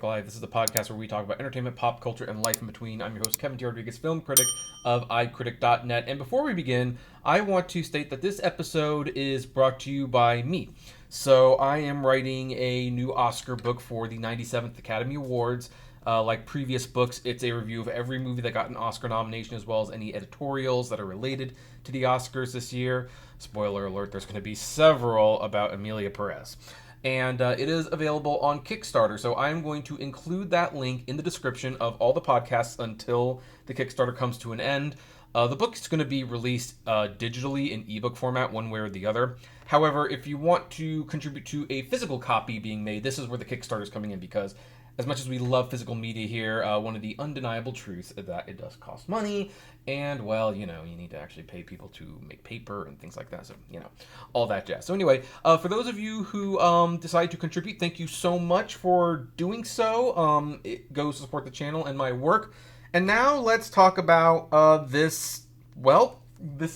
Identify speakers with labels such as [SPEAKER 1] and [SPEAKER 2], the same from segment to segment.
[SPEAKER 1] iCritic Live. This is the podcast where we talk about entertainment, pop culture, and life in between. I'm your host, Kevin T. Rodriguez, film critic of iCritic.net. And before we begin, I want to state that this episode is brought to you by me. So I am writing a new Oscar book for the 97th Academy Awards. Like previous books, it's a review of every movie that got an Oscar nomination, as well as any editorials that are related to the Oscars this year. Spoiler alert, there's going to be several about Emilia Perez. And it is available on Kickstarter, so I'm going to include that link in the description of all the podcasts until the Kickstarter comes to an end. The book is going to be released digitally in ebook format, one way or the other. However, if you want to contribute to a physical copy being made, this is where the Kickstarter is coming in, because as much as we love physical media here, one of the undeniable truths is that it does cost money, and, well, you need to actually pay people to make paper and things like that, so, all that jazz. So anyway, for those of you who decide to contribute, thank you so much for doing so. It goes to support the channel and my work. And now let's talk about this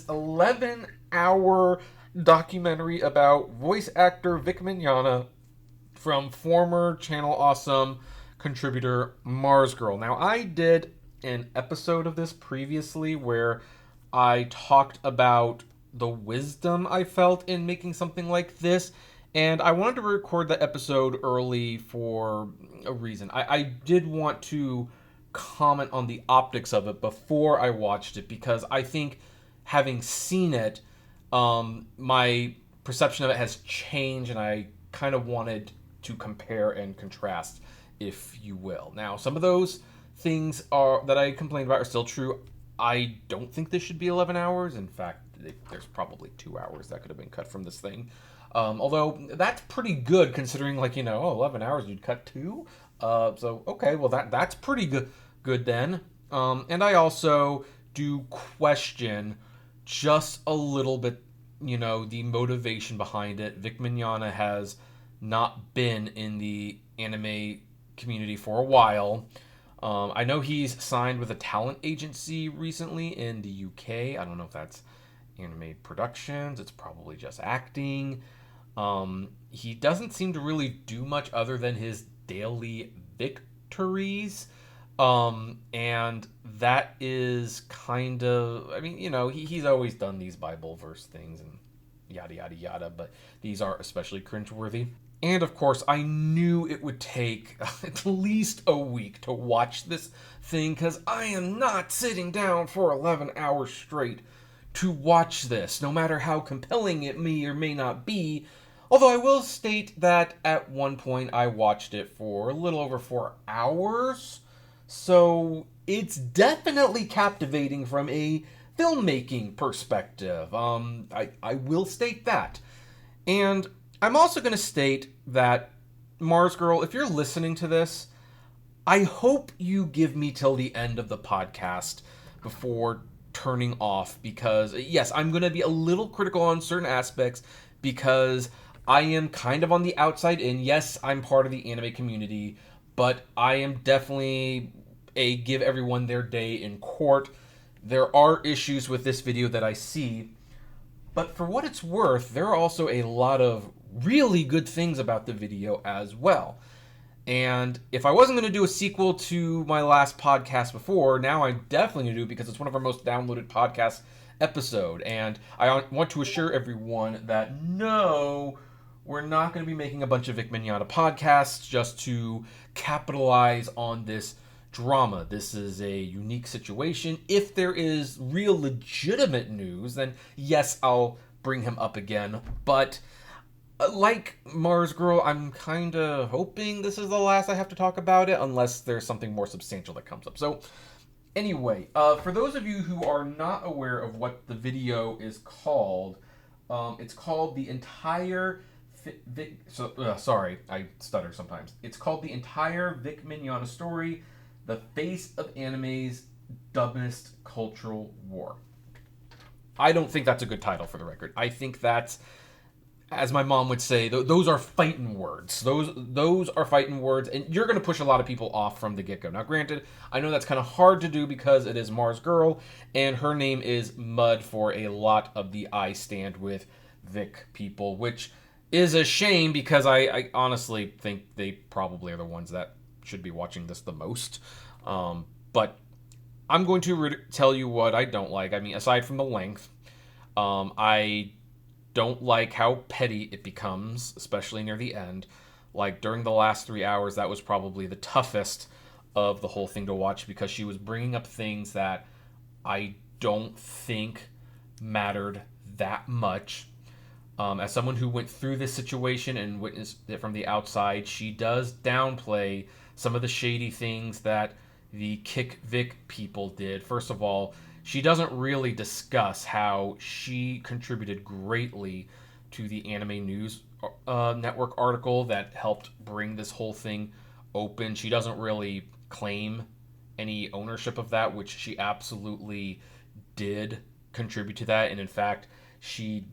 [SPEAKER 1] 11-hour documentary about voice actor Vic Mignogna from former Channel Awesome contributor MarzGurl. Now, I did an episode of this previously where I talked about the wisdom I felt in making something like this, and I wanted to record that episode early for a reason. I did want to comment on the optics of it before I watched it, because I think having seen it, my perception of it has changed, and I kind of wanted to compare and contrast, if you will. Now, some of those things that I complained about are still true. I don't think this should be 11 hours. In fact, there's probably 2 hours that could have been cut from this thing. Although, that's pretty good considering, 11 hours, you'd cut 2? So, okay, well, that's pretty good then. And I also do question just a little bit, the motivation behind it. Vic Mignogna has not been in the anime community for a while. I know he's signed with a talent agency recently in the UK. I don't know if that's anime productions. It's probably just acting. He doesn't seem to really do much other than his daily victories. And that is kind of, he's always done these Bible verse things and yada, yada, yada, but these are especially cringeworthy. And of course, I knew it would take at least a week to watch this thing, because I am not sitting down for 11 hours straight to watch this, no matter how compelling it may or may not be. Although I will state that at one point I watched it for a little over 4 hours, so it's definitely captivating from a filmmaking perspective. I will state that. And I'm also going to state that, MarzGurl, if you're listening to this, I hope you give me till the end of the podcast before turning off, because, yes, I'm going to be a little critical on certain aspects, because I am kind of on the outside in. Yes, I'm part of the anime community, but I am definitely a give everyone their day in court. There are issues with this video that I see, but for what it's worth, there are also a lot of really good things about the video as well. And if I wasn't going to do a sequel to my last podcast before, now I'm definitely going to do it, because it's one of our most downloaded podcast episode. And I want to assure everyone that no, we're not going to be making a bunch of Vic Mignogna podcasts just to capitalize on this drama. This is a unique situation. If there is real legitimate news, then yes, I'll bring him up again. But like MarzGurl, I'm kind of hoping this is the last I have to talk about it, unless there's something more substantial that comes up. So anyway, for those of you who are not aware of what the video is called, it's called The Entire sorry, I stutter sometimes. It's called The Entire Vic Mignogna Story, The Face of Anime's Dumbest Cultural War. I don't think that's a good title, for the record. I think that's, as my mom would say, those are fighting words. Those are fighting words, and you're going to push a lot of people off from the get-go. Now, granted, I know that's kind of hard to do because it is MarzGurl, and her name is Mud for a lot of the I Stand With Vic people, which is a shame, because I honestly think they probably are the ones that should be watching this the most. But I'm going to tell you what I don't like. I mean, aside from the length, I don't like how petty it becomes, especially near the end. Like, during the last 3 hours, that was probably the toughest of the whole thing to watch, because she was bringing up things that I don't think mattered that much. As someone who went through this situation and witnessed it from the outside, she does downplay some of the shady things that the Kick Vic people did. First of all, she doesn't really discuss how she contributed greatly to the Anime News Network article that helped bring this whole thing open. She doesn't really claim any ownership of that, which she absolutely did contribute to that. And in fact, she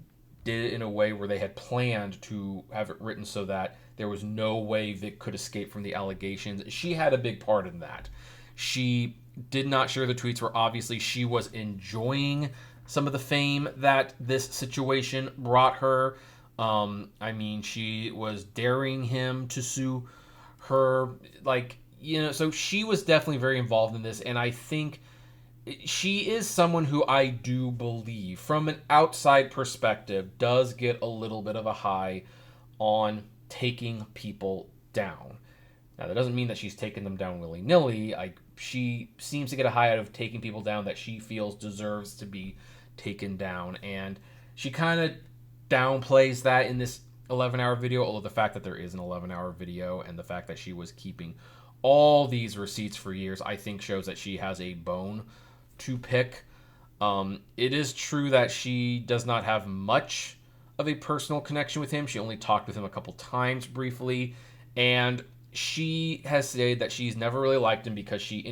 [SPEAKER 1] did it in a way where they had planned to have it written so that there was no way Vic could escape from the allegations. She had a big part in that. She did not share the tweets where obviously she was enjoying some of the fame that this situation brought her. I mean, she was daring him to sue her. Like, so she was definitely very involved in this. And I think she is someone who I do believe, from an outside perspective, does get a little bit of a high on taking people down. Now, that doesn't mean that she's taking them down willy-nilly. She seems to get a high out of taking people down that she feels deserves to be taken down. And she kind of downplays that in this 11-hour video, although the fact that there is an 11-hour video and the fact that she was keeping all these receipts for years, I think shows that she has a bone to pick. It is true that she does not have much of a personal connection with him. She only talked with him a couple times briefly, and she has said that she's never really liked him because she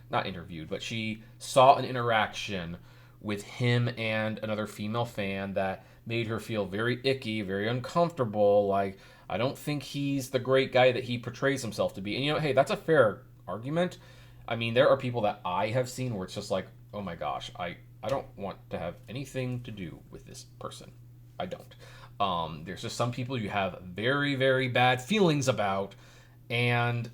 [SPEAKER 1] not interviewed, but she saw an interaction with him and another female fan that made her feel very icky, very uncomfortable. Like, I don't think he's the great guy that he portrays himself to be. And hey, that's a fair argument. I mean, there are people that I have seen where it's just like, oh my gosh, I don't want to have anything to do with this person. I don't. There's just some people you have very, very bad feelings about, and,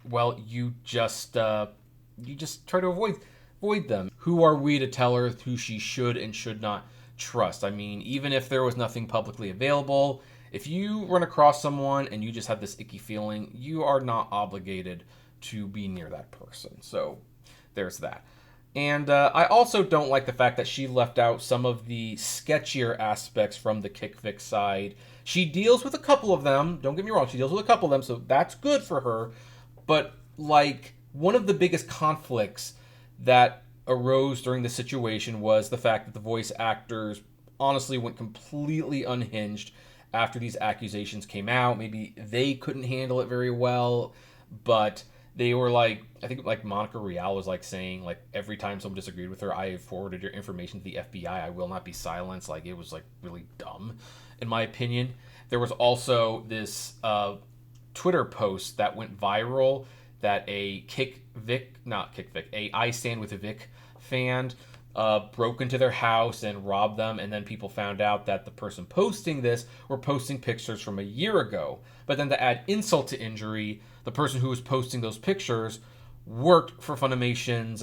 [SPEAKER 1] well, you just try to avoid them. Who are we to tell her who she should and should not trust? I mean, even if there was nothing publicly available, if you run across someone and you just have this icky feeling, you are not obligated to be near that person. So there's that. And I also don't like the fact that she left out some of the sketchier aspects from the Kick Vic side. She deals with a couple of them. Don't get me wrong. She deals with a couple of them, so that's good for her. But, like, one of the biggest conflicts that arose during the situation was the fact that the voice actors honestly went completely unhinged after these accusations came out. Maybe they couldn't handle it very well, but they were like, I think like Monica Rial was like saying, like, every time someone disagreed with her, I forwarded your information to the FBI. I will not be silenced. Like, it was like really dumb, in my opinion. There was also this Twitter post that went viral that a I Stand With Vic fan broke into their house and robbed them, and then people found out that the person posting this were posting pictures from a year ago. But then to add insult to injury, the person who was posting those pictures worked for Funimation's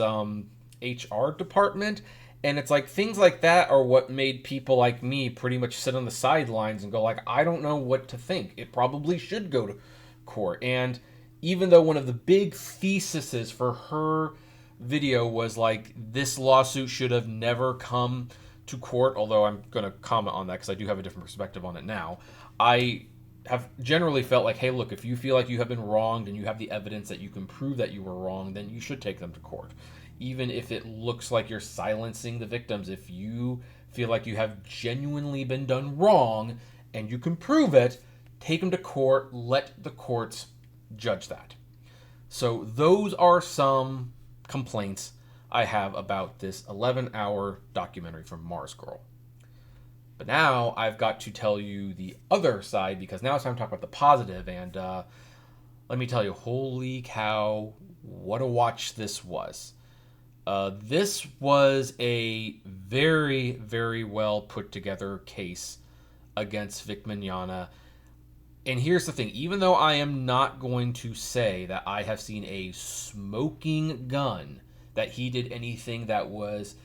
[SPEAKER 1] HR department, and it's like things like that are what made people like me pretty much sit on the sidelines and go like, I don't know what to think. It probably should go to court. And even though one of the big theses for her video was like, this lawsuit should have never come to court, although I'm going to comment on that because I do have a different perspective on it now, I have generally felt like, hey, look, if you feel like you have been wronged and you have the evidence that you can prove that you were wrong, then you should take them to court. Even if it looks like you're silencing the victims, if you feel like you have genuinely been done wrong and you can prove it, take them to court, let the courts judge that. So those are some complaints I have about this 11-hour documentary from MarzGurl. But now I've got to tell you the other side, because now it's time to talk about the positive. And let me tell you, holy cow, what a watch this was. This was a very, very well put together case against Vic Mignogna. And here's the thing, even though I am not going to say that I have seen a smoking gun, that he did anything that was,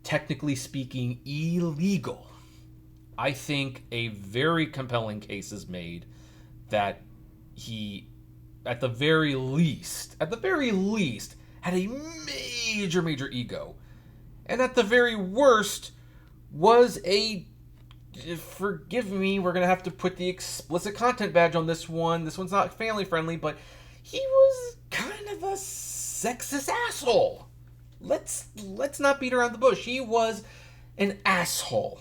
[SPEAKER 1] technically speaking, illegal, I think a very compelling case is made that he, at the very least, had a major ego. And at the very worst, was a, forgive me, we're going to have to put the explicit content badge on this one. This one's not family friendly, but he was kind of a sexist asshole. Let's not beat around the bush. He was an asshole.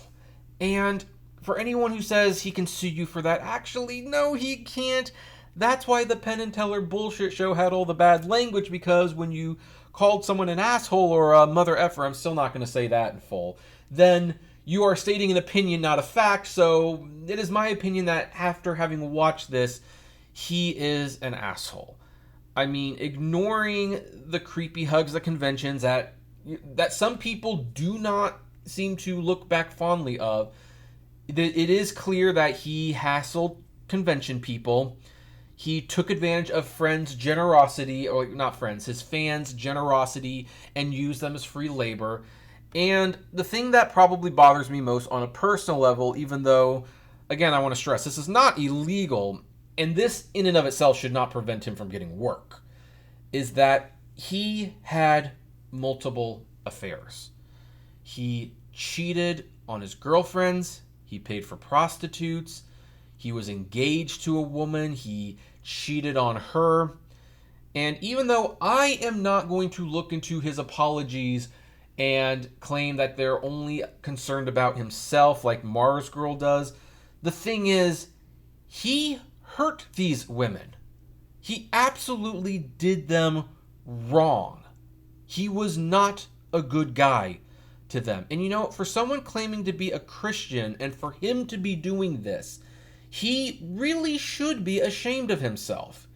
[SPEAKER 1] And for anyone who says he can sue you for that, actually, no, he can't. That's why the Penn and Teller bullshit show had all the bad language, because when you called someone an asshole or a mother effer, I'm still not going to say that in full, then you are stating an opinion, not a fact. So it is my opinion that after having watched this, he is an asshole. I mean, ignoring the creepy hugs at conventions that some people do not seem to look back fondly of, it is clear that he hassled convention people. He took advantage of friends' generosity, or not friends, his fans' generosity, and used them as free labor. And the thing that probably bothers me most on a personal level, even though, again, I want to stress, this is not illegal, and this in and of itself should not prevent him from getting work, is that he had multiple affairs. He cheated on his girlfriends, he paid for prostitutes, he was engaged to a woman, he cheated on her. And even though I am not going to look into his apologies and claim that they're only concerned about himself like MarzGurl does, the thing is, he hurt these women. He absolutely did them wrong. He was not a good guy to them. And you know, for someone claiming to be a Christian and for him to be doing this, he really should be ashamed of himself.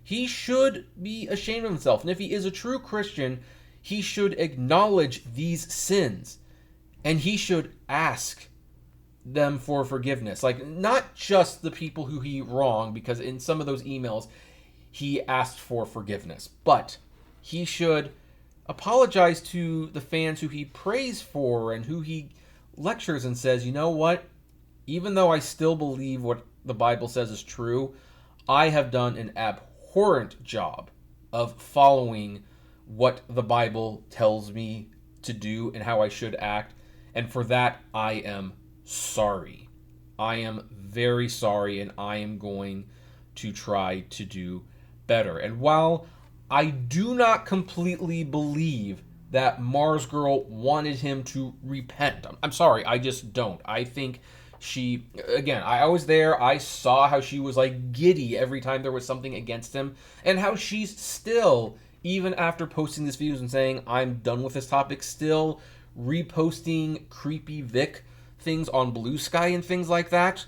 [SPEAKER 1] He should be ashamed of himself. And if he is a true Christian, he should acknowledge these sins. And he should ask them for forgiveness. Like, not just the people who he wronged, because in some of those emails, he asked for forgiveness. But he should apologize to the fans who he prays for and who he lectures and says, you know what? Even though I still believe what the Bible says is true, I have done an abhorrent job of following what the Bible tells me to do and how I should act. And for that, I am sorry. I am very sorry, and I am going to try to do better. And while I do not completely believe that MarzGurl wanted him to repent, I'm sorry, I just don't. I think she, again, I was there, I saw how she was like giddy every time there was something against him, and how she's still, even after posting these videos and saying, I'm done with this topic, still reposting creepy Vic things on Blue Sky and things like that.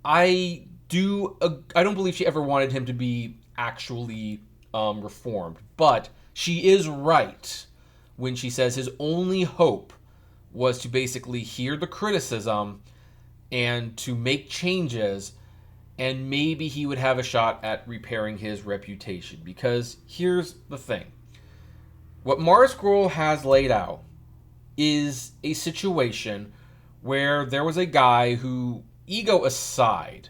[SPEAKER 1] I don't believe she ever wanted him to be actually reformed, but she is right when she says his only hope was to basically hear the criticism and to make changes, and maybe he would have a shot at repairing his reputation. Because here's the thing. What MarzGurl has laid out is a situation where there was a guy who, ego aside,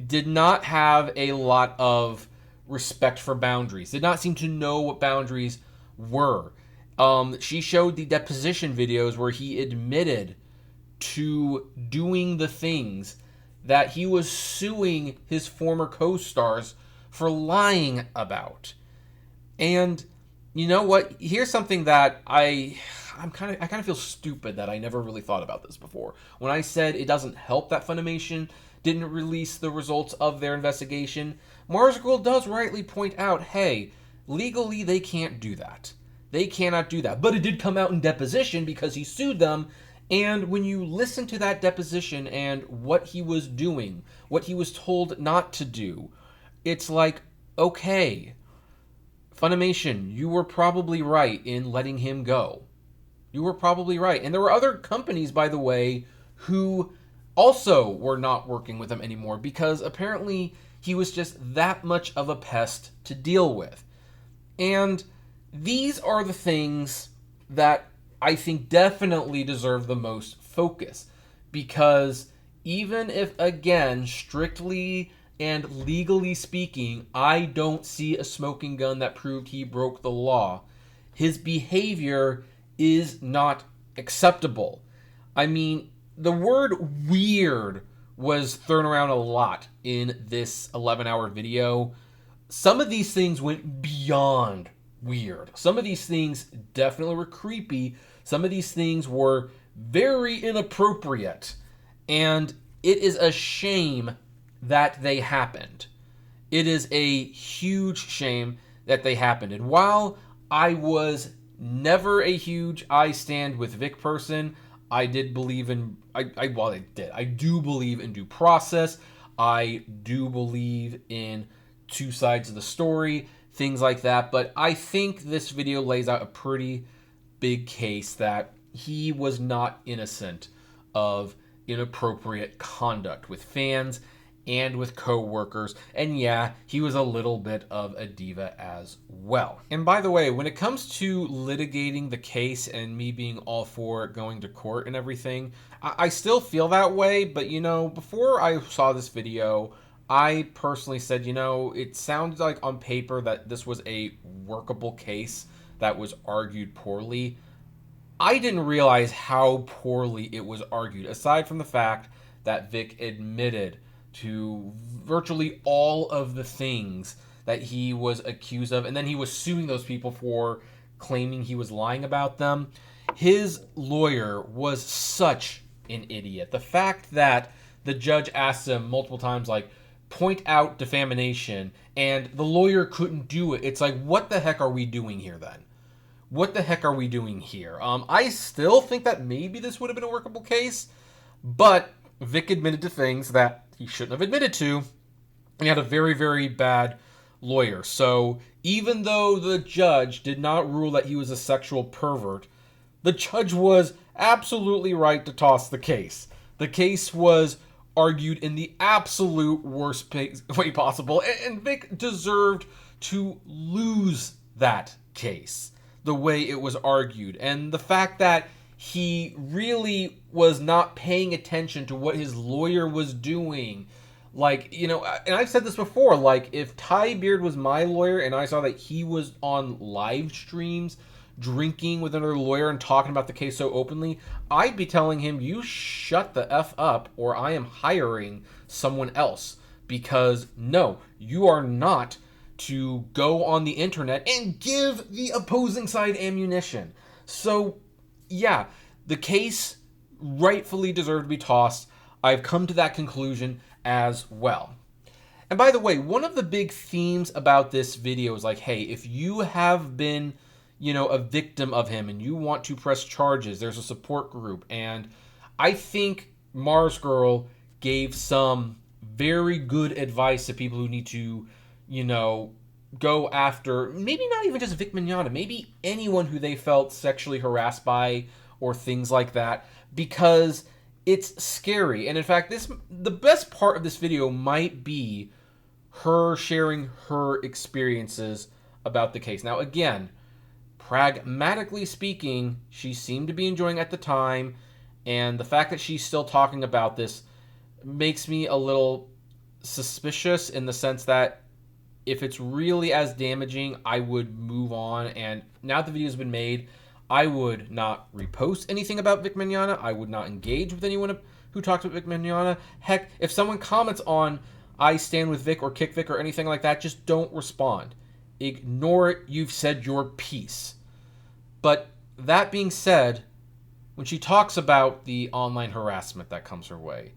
[SPEAKER 1] did not have a lot of respect for boundaries, did not seem to know what boundaries were. She showed the deposition videos where he admitted to doing the things that he was suing his former co-stars for lying about. And you know what? Here's something that I kind of feel stupid that I never really thought about this before. When I said it doesn't help that Funimation didn't release the results of their investigation, MarzGurl does rightly point out, hey, legally they can't do that. They cannot do that. But it did come out in deposition because he sued them. And when you listen to that deposition and what he was doing, what he was told not to do, it's like, okay, Funimation, you were probably right in letting him go. You were probably right. And there were other companies, by the way, who also were not working with him anymore because apparently he was just that much of a pest to deal with. And these are the things that I think definitely deserve the most focus, because even if, again, strictly and legally speaking, I don't see a smoking gun that proved he broke the law, his behavior is not acceptable. I mean, the word weird was thrown around a lot in this 11-hour video. Some of these things went beyond weird. Some of these things definitely were creepy. Some of these things were very inappropriate. And it is a shame that they happened. It is a huge shame that they happened. And while I was never a huge I stand with Vic person, I did believe in, I do believe in due process. I do believe in two sides of the story, things like that. But I think this video lays out a pretty big case that he was not innocent of inappropriate conduct with fans and with co-workers. And yeah, he was a little bit of a diva as well. And by the way, when it comes to litigating the case and me being all for going to court and everything, I still feel that way. But, you know, before I saw this video, I personally said, you know, it sounds like on paper that this was a workable case that was argued poorly. I didn't realize how poorly it was argued, aside from the fact that Vic admitted to virtually all of the things that he was accused of, and then he was suing those people for claiming he was lying about them. His lawyer was such an idiot. The fact that the judge asked him multiple times, like, point out defamation, and the lawyer couldn't do it. It's like, what the heck are we doing here then? What the heck are we doing here? I still think that maybe this would have been a workable case, but Vic admitted to things that he shouldn't have admitted to, and he had a very, very bad lawyer. So even though the judge did not rule that he was a sexual pervert, the judge was absolutely right to toss the case. The case was argued in the absolute worst way possible, and Vic deserved to lose that case the way it was argued. And the fact that he really was not paying attention to what his lawyer was doing. Like, you know, and I've said this before, like, if Ty Beard was my lawyer and I saw that he was on live streams drinking with another lawyer and talking about the case so openly, I'd be telling him, you shut the F up or I am hiring someone else. Because, no, you are not to go on the internet and give the opposing side ammunition. So, yeah, the case rightfully deserved to be tossed. I've come to that conclusion as well. And by the way, one of the big themes about this video is like, hey, if you have been, you know, a victim of him and you want to press charges, there's a support group. And I think MarzGurl gave some very good advice to people who need to, you know, go after, maybe not even just Vic Mignogna, maybe anyone who they felt sexually harassed by or things like that, because it's scary. And in fact, the best part of this video might be her sharing her experiences about the case. Now, again, pragmatically speaking, she seemed to be enjoying it at the time, and the fact that she's still talking about this makes me a little suspicious in the sense that if it's really as damaging, I would move on. And now the video's been made, I would not repost anything about Vic Mignogna. I would not engage with anyone who talks about Vic Mignogna. Heck, if someone comments on I stand with Vic or kick Vic or anything like that, just don't respond. Ignore it. You've said your piece. But that being said, when she talks about the online harassment that comes her way,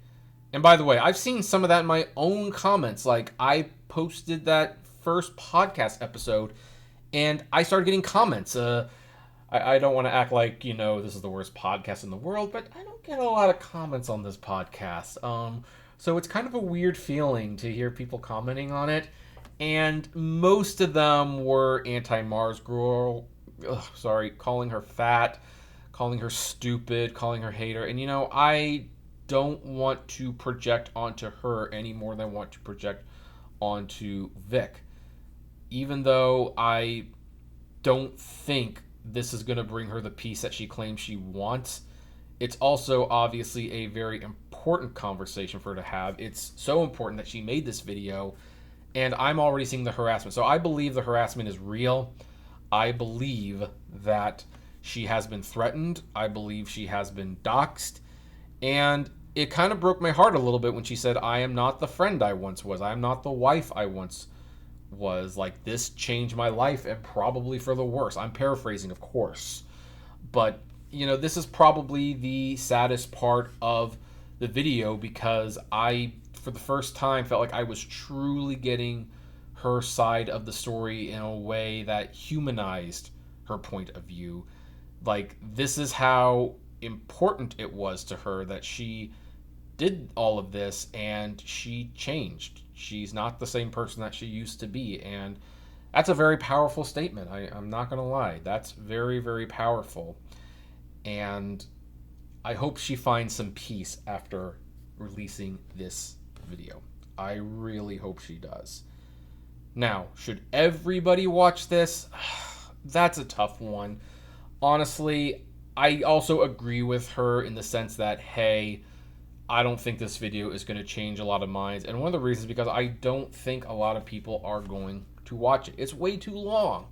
[SPEAKER 1] and by the way, I've seen some of that in my own comments. Like, I posted that first podcast episode, and I started getting comments. I don't want to act like, you know, this is the worst podcast in the world, but I don't get a lot of comments on this podcast. So it's kind of a weird feeling to hear people commenting on it. And most of them were anti-MarzGurl. Calling her fat, calling her stupid, calling her hater. And, you know, I don't want to project onto her any more than I want to project onto Vic. Even though I don't think this is going to bring her the peace that she claims she wants, it's also obviously a very important conversation for her to have. It's so important that she made this video, and I'm already seeing the harassment. So I believe the harassment is real. I believe that she has been threatened. I believe she has been doxxed. And it kind of broke my heart a little bit when she said, I am not the friend I once was. I am not the wife I once was. Like, this changed my life, and probably for the worse. I'm paraphrasing, of course. But, this is probably the saddest part of the video, because I, for the first time, felt like I was truly getting her side of the story in a way that humanized her point of view. Like, this is how important it was to her that she did all of this, and she changed. She's not the same person that she used to be, and that's a very powerful statement. I'm not going to lie. That's very, very powerful, and I hope she finds some peace after releasing this video. I really hope she does. Now, should everybody watch this? That's a tough one. Honestly, I also agree with her in the sense that, hey, I don't think this video is going to change a lot of minds. And one of the reasons is because I don't think a lot of people are going to watch it. It's way too long.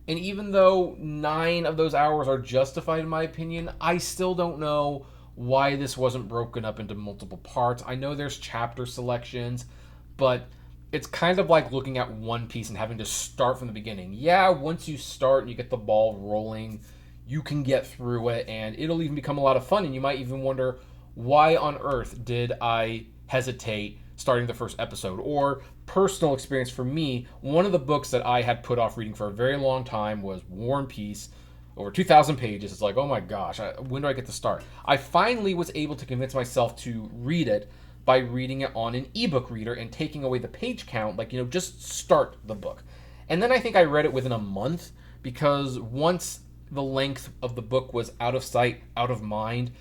[SPEAKER 1] And even though 9 of those hours are justified in my opinion, I still don't know why this wasn't broken up into multiple parts. I know there's chapter selections, but it's kind of like looking at One Piece and having to start from the beginning. Yeah, once you start and you get the ball rolling, you can get through it, and it'll even become a lot of fun, and you might even wonder, why on earth did I hesitate starting the first episode? Or, personal experience for me, one of the books that I had put off reading for a very long time was War and Peace, over 2,000 pages. It's like, oh my gosh, when do I get to start? I finally was able to convince myself to read it by reading it on an ebook reader and taking away the page count, just start the book. And then I think I read it within a month, because once the length of the book was out of sight, out of mind,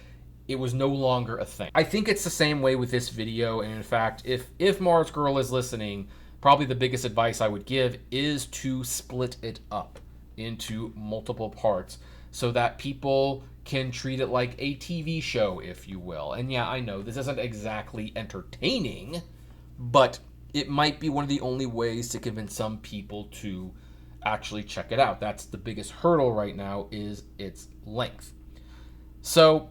[SPEAKER 1] it was no longer a thing. I think it's the same way with this video, and in fact, if MarzGurl is listening, probably the biggest advice I would give is to split it up into multiple parts so that people can treat it like a TV show, if you will. And yeah, I know this isn't exactly entertaining, but it might be one of the only ways to convince some people to actually check it out. That's the biggest hurdle right now, is its length. So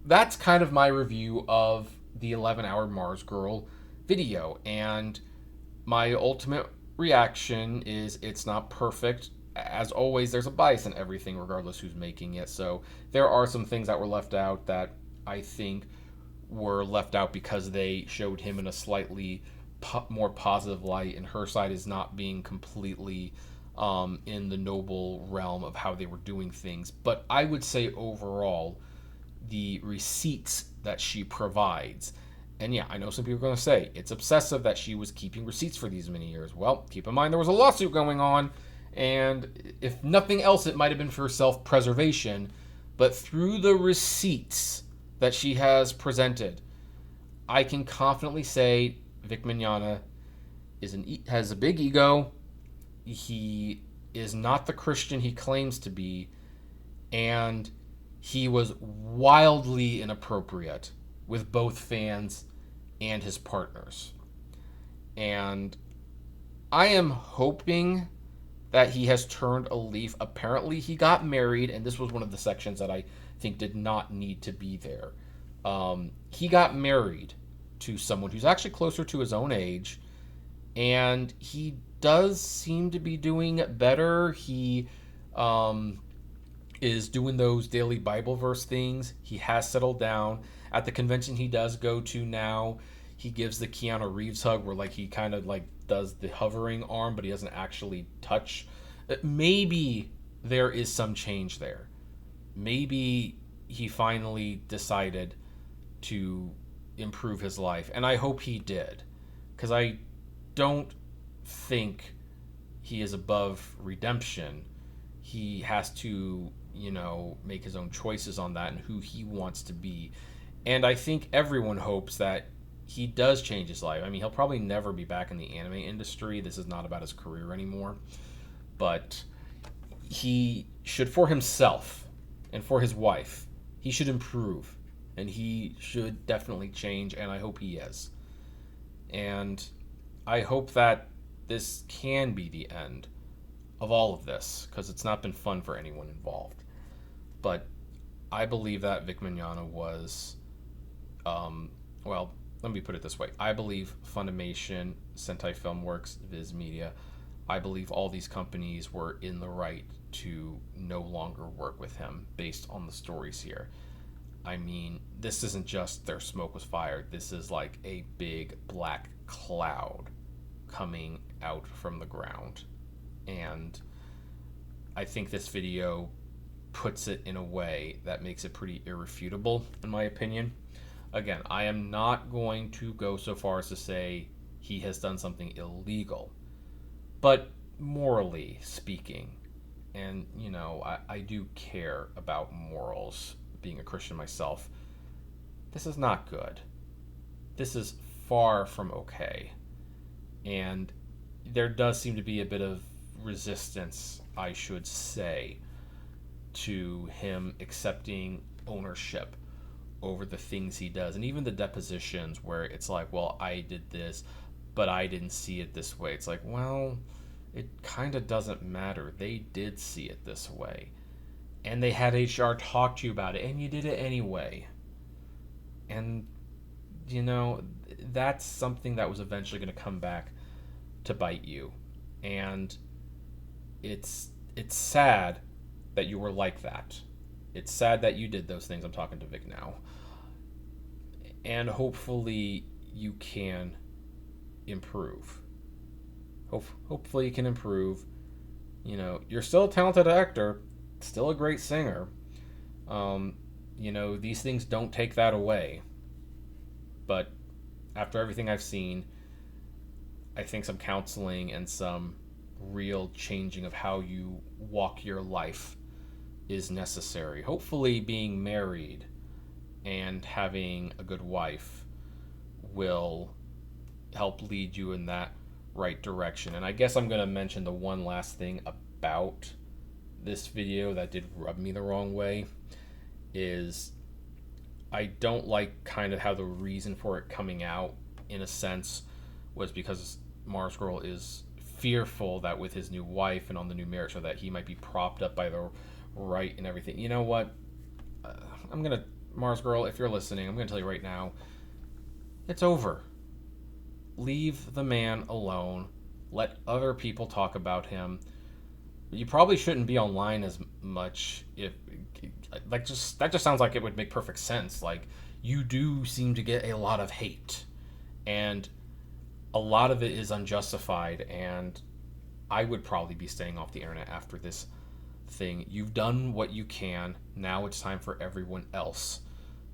[SPEAKER 1] that's kind of my review of the 11-hour MarzGurl video, and my ultimate reaction is it's not perfect. As always, there's a bias in everything, regardless who's making it, so there are some things that were left out that I think were left out because they showed him in a slightly more positive light, and her side is not being completely in the noble realm of how they were doing things. But I would say overall, the receipts that she provides, and yeah, I know some people are going to say it's obsessive that she was keeping receipts for these many years. Well, keep in mind there was a lawsuit going on, and if nothing else, it might have been for self-preservation, but through the receipts that she has presented, I can confidently say Vic Mignogna has a big ego. He is not the Christian he claims to be, and he was wildly inappropriate with both fans and his partners. And I am hoping that he has turned a leaf. Apparently he got married, and this was one of the sections that I think did not need to be there. He got married to someone who's actually closer to his own age, and he does seem to be doing better. He is doing those daily Bible verse things. He has settled down. At the convention he does go to now, he gives the Keanu Reeves hug, where he kind of does the hovering arm, but he doesn't actually touch. Maybe there is some change there. Maybe he finally decided to improve his life, and I hope he did, because I don't think he is above redemption. He has to, make his own choices on that and who he wants to be. And I think everyone hopes that he does change his life. I mean, he'll probably never be back in the anime industry. This is not about his career anymore. But he should, for himself and for his wife, he should improve. And he should definitely change, and I hope he is. And I hope that this can be the end of all of this, because it's not been fun for anyone involved. But I believe that Vic Mignogna was, well, let me put it this way. I believe Funimation, Sentai Filmworks, Viz Media, I believe all these companies were in the right to no longer work with him based on the stories here. I mean, this isn't just their smoke was fired. This is like a big black cloud coming out from the ground. And I think this video puts it in a way that makes it pretty irrefutable, in my opinion. Again, I am not going to go so far as to say he has done something illegal. But morally speaking, and, you know, I do care about morals, being a Christian myself, this is not good. This is far from okay. And there does seem to be a bit of resistance, I should say, to him accepting ownership over the things he does. And even the depositions where it's like, well, I did this, but I didn't see it this way. It's like, well, it kind of doesn't matter. They did see it this way. And they had HR talk to you about it, and you did it anyway. And, you know, that's something that was eventually going to come back to bite you. And it's sad that you were like that. It's sad that you did those things. I'm talking to Vic now. And hopefully you can improve. Hopefully you can improve. You know, you're still a talented actor, still a great singer. You know, these things don't take that away. But after everything I've seen, I think some counseling and some real changing of how you walk your life is necessary. Hopefully being married and having a good wife will help lead you in that right direction. And I guess I'm going to mention the one last thing about this video that did rub me the wrong way is I don't like kind of how the reason for it coming out, in a sense, was because MarzGurl is fearful that with his new wife and on the new marriage, so that he might be propped up by the right and everything. You know what? MarzGurl, if you're listening, I'm going to tell you right now, it's over. Leave the man alone. Let other people talk about him. You probably shouldn't be online as much. If that just sounds like it would make perfect sense. Like, you do seem to get a lot of hate, and a lot of it is unjustified, and I would probably be staying off the internet after this thing. You've done what you can. Now it's time for everyone else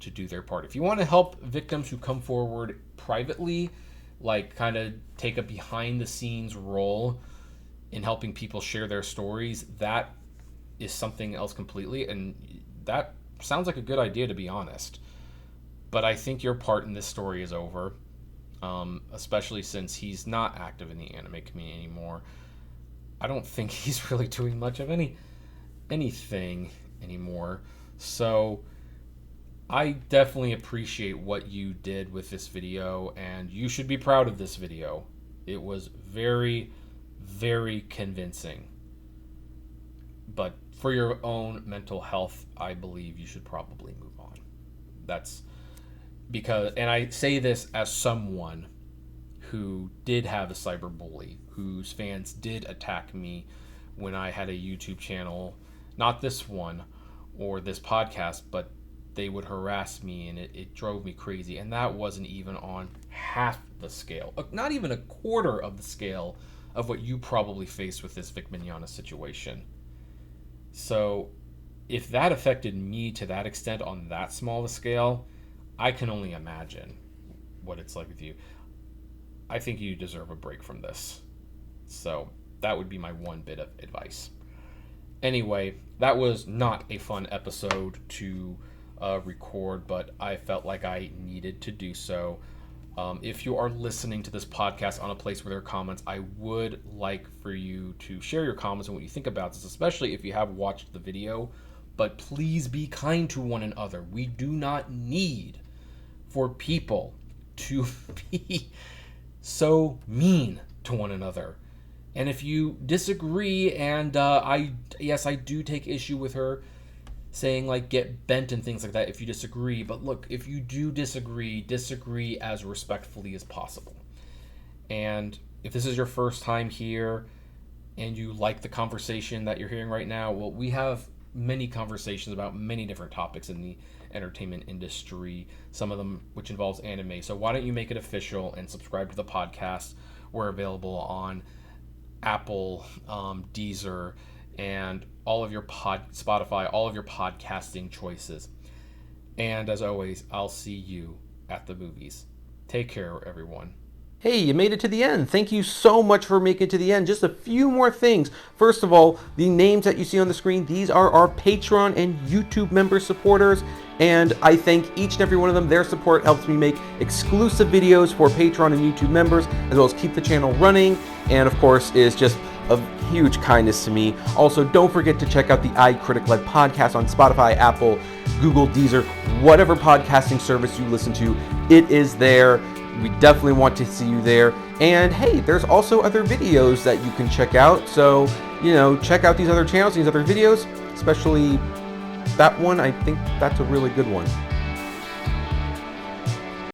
[SPEAKER 1] to do their part. If you want to help victims who come forward privately, like kind of take a behind the scenes role in helping people share their stories, that is something else completely, and that sounds like a good idea, to be honest. But I think your part in this story is over, especially since he's not active in the anime community anymore. I don't think he's really doing much of anything anymore. So I definitely appreciate what you did with this video, and you should be proud of this video. It was very, very convincing. But for your own mental health, I believe you should probably move on. That's because, and I say this as someone who did have a cyberbully, whose fans did attack me when I had a YouTube channel, not this one or this podcast, but they would harass me, and it drove me crazy. And that wasn't even on half the scale, not even a quarter of the scale of what you probably faced with this Vic Mignogna situation. So if that affected me to that extent on that small a scale, I can only imagine what it's like with you. I think you deserve a break from this. So that would be my one bit of advice. Anyway, that was not a fun episode to record, but I felt like I needed to do so. If you are listening to this podcast on a place where there are comments, I would like for you to share your comments and what you think about this, especially if you have watched the video. But please be kind to one another. We do not need for people to be so mean to one another. And if you disagree, and I do take issue with her saying like get bent and things like that if you disagree, but look, if you do disagree as respectfully as possible. And if this is your first time here and you like the conversation that you're hearing right now, well, we have many conversations about many different topics in the entertainment industry, some of them which involves anime. So why don't you make it official and subscribe to the podcast? We're available on Apple, Deezer, and all of your Spotify, all of your podcasting choices. And as always, I'll see you at the movies. Take care, everyone.
[SPEAKER 2] Hey, you made it to the end. Thank you so much for making it to the end. Just a few more things. First of all, the names that you see on the screen, these are our Patreon and YouTube member supporters. And I thank each and every one of them. Their support helps me make exclusive videos for Patreon and YouTube members, as well as keep the channel running. And of course, is just of huge kindness to me. Also, don't forget to check out the iCritic-led podcast on Spotify, Apple, Google, Deezer, whatever podcasting service you listen to. It is there. We definitely want to see you there. And hey, there's also other videos that you can check out. So, check out these other channels, these other videos, especially that one. I think that's a really good one.